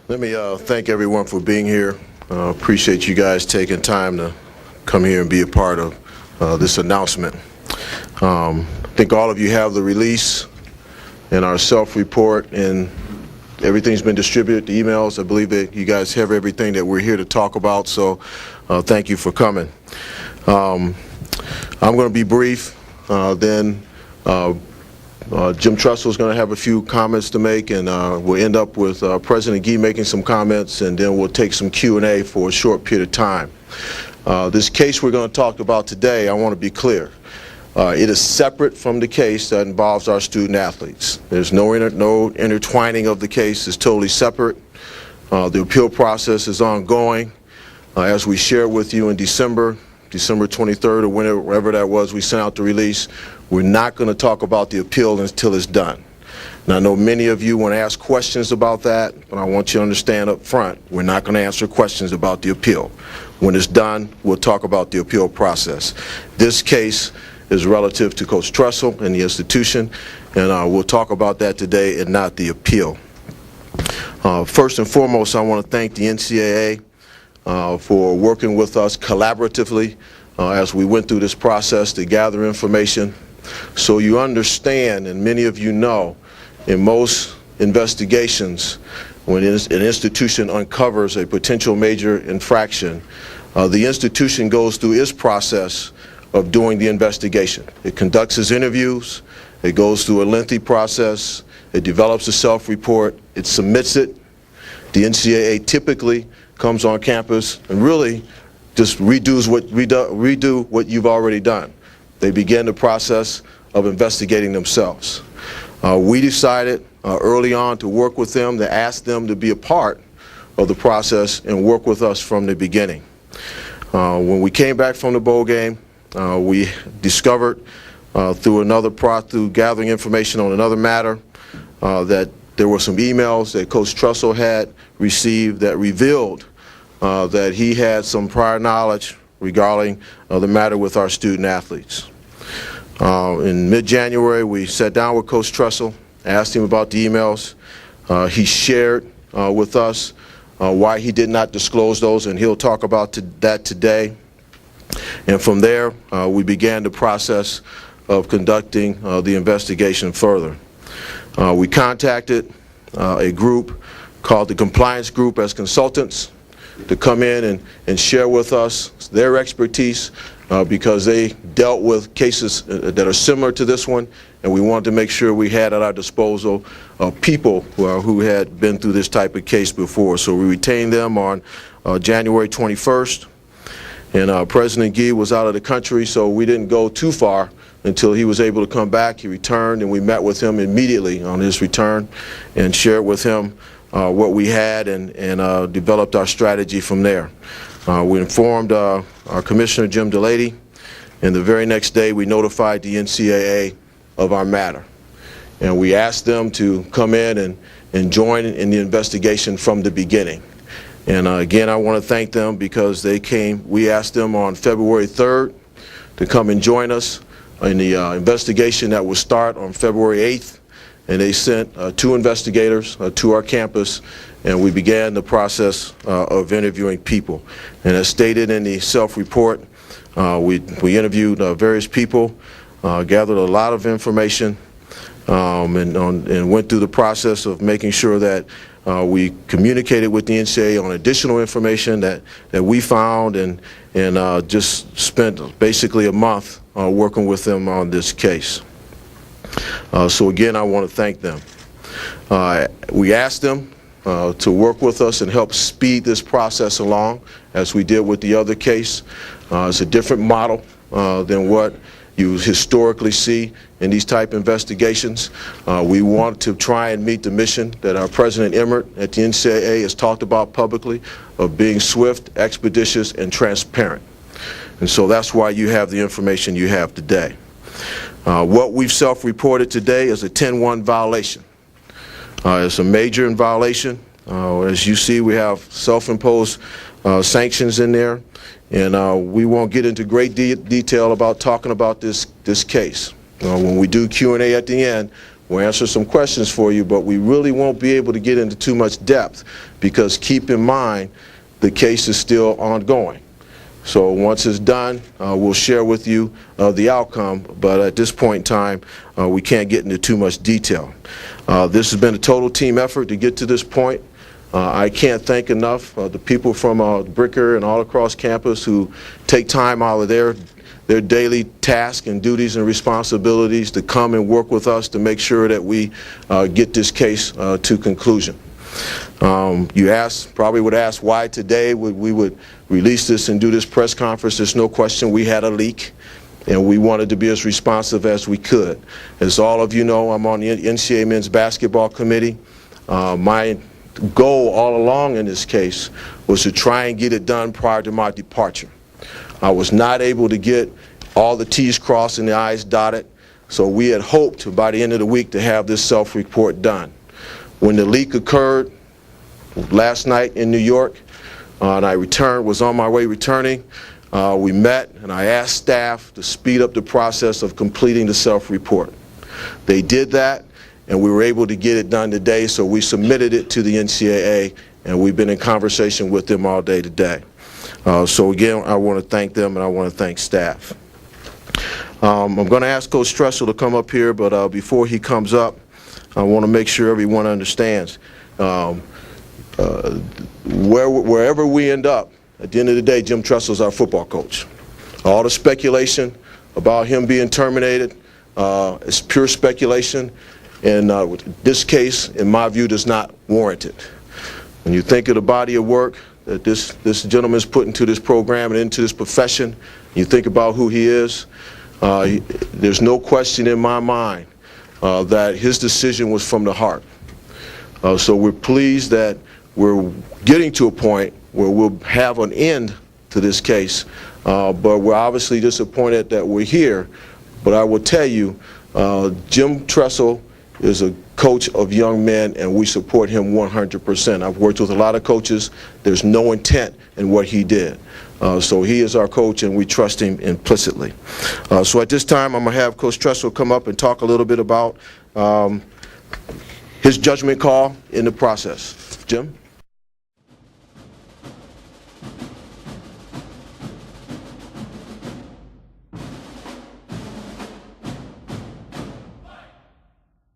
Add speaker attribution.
Speaker 1: Let me thank everyone for being here. Appreciate you guys taking time to come here and be a part of this announcement. I think all of you have the release and our self-report, and everything's been distributed, the emails. I believe that you guys have everything that we're here to talk about, so thank you for coming. I'm going to be brief, then Jim Tressel is going to have a few comments to make, and we'll end up with President Gee making some comments, and then we'll take some Q&A for a short period of time. This case we're going to talk about today, I want to be clear. It is separate from the case that involves our student athletes. There's no intertwining of the case. It's totally separate. The appeal process is ongoing. As we shared with you in December 23rd or whenever that was, we sent out the release. We're not going to talk about the appeal until it's done. Now, I know many of you want to ask questions about that, but I want you to understand up front, we're not going to answer questions about the appeal. When it's done, we'll talk about the appeal process. This case is relative to Coach Tressel and the institution, and we'll talk about that today and not the appeal. First and foremost, I want to thank the NCAA for working with us collaboratively as we went through this process to gather information. So you understand, and many of you know, in most investigations, when an institution uncovers a potential major infraction, the institution goes through its process of doing the investigation. It conducts its interviews, it goes through a lengthy process, it develops a self-report, it submits it. The NCAA typically comes on campus and really just redo what you've already done. They begin the process of investigating themselves. We decided early on to work with them, to ask them to be a part of the process and work with us from the beginning. When we came back from the bowl game, we discovered through gathering information on another matter that there were some emails that Coach Tressel had received that revealed that he had some prior knowledge regarding the matter with our student athletes. In mid-January, we sat down with Coach Tressel, asked him about the emails. He shared with us why he did not disclose those, and he'll talk about that today. And from there, we began the process of conducting the investigation further. We contacted a group called the Compliance Group as consultants to come in and share with us their expertise because they dealt with cases that are similar to this one, and we wanted to make sure we had at our disposal people who had been through this type of case before. So we retained them on January 21st, and President Gee was out of the country, so we didn't go too far until he was able to come back. He returned, and we met with him immediately on his return and shared with him what we had and developed our strategy from there. We informed our Commissioner, Jim Tressel, and the very next day we notified the NCAA of our matter. And we asked them to come in and join in the investigation from the beginning. And again, I want to thank them because they came. We asked them on February 3rd to come and join us in the investigation that will start on February 8th. And they sent 2 investigators to our campus, and we began the process of interviewing people. And as stated in the self-report, we interviewed various people, gathered a lot of information, and went through the process of making sure that we communicated with the NCAA on additional information that we found, and just spent basically a month working with them on this case. So again, I want to thank them. We asked them to work with us and help speed this process along, as we did with the other case. It's a different model than what you historically see in these type investigations. We want to try and meet the mission that our President Emmert at the NCAA has talked about publicly, of being swift, expeditious, and transparent. And so that's why you have the information you have today. What we've self-reported today is a 10-1 violation. It's a major violation. As you see, we have self-imposed sanctions in there, and we won't get into great detail about talking about this case. When we do Q&A at the end, We'll answer some questions for you, but we really won't be able to get into too much depth because keep in mind the case is still ongoing. So once it's done, we'll share with you the outcome, but at this point in time, we can't get into too much detail. This has been a total team effort to get to this point. I can't thank enough the people from Bricker and all across campus who take time out of their daily tasks and duties and responsibilities to come and work with us to make sure that we get this case to conclusion. You probably would ask why today we would release this and do this press conference. There's no question we had a leak, and we wanted to be as responsive as we could. As all of you know, I'm on the NCAA Men's Basketball Committee. My goal all along in this case was to try and get it done prior to my departure. I was not able to get all the T's crossed and the I's dotted, so we had hoped by the end of the week to have this self-report done. When the leak occurred last night in New York, and I was on my way returning, we met and I asked staff to speed up the process of completing the self-report. They did that, and we were able to get it done today, so we submitted it to the NCAA, and we've been in conversation with them all day today. So again, I want to thank them and I want to thank staff. I'm going to ask Coach Tressel to come up here, but before he comes up, I want to make sure everyone understands wherever we end up, at the end of the day, Jim Tressel is our football coach. All the speculation about him being terminated is pure speculation, and this case, in my view, does not warrant it. When you think of the body of work that this gentleman's put into this program and into this profession, you think about who he is, there's no question in my mind that his decision was from the heart. So we're pleased that we're getting to a point where we'll have an end to this case, but we're obviously disappointed that we're here. But I will tell you, Jim Tressel is a coach of young men, and we support him 100%. I've worked with a lot of coaches. There's no intent in what he did. So he is our coach, and we trust him implicitly. So at this time, I'm going to have Coach Tressel come up and talk a little bit about his judgment call in the process. Jim?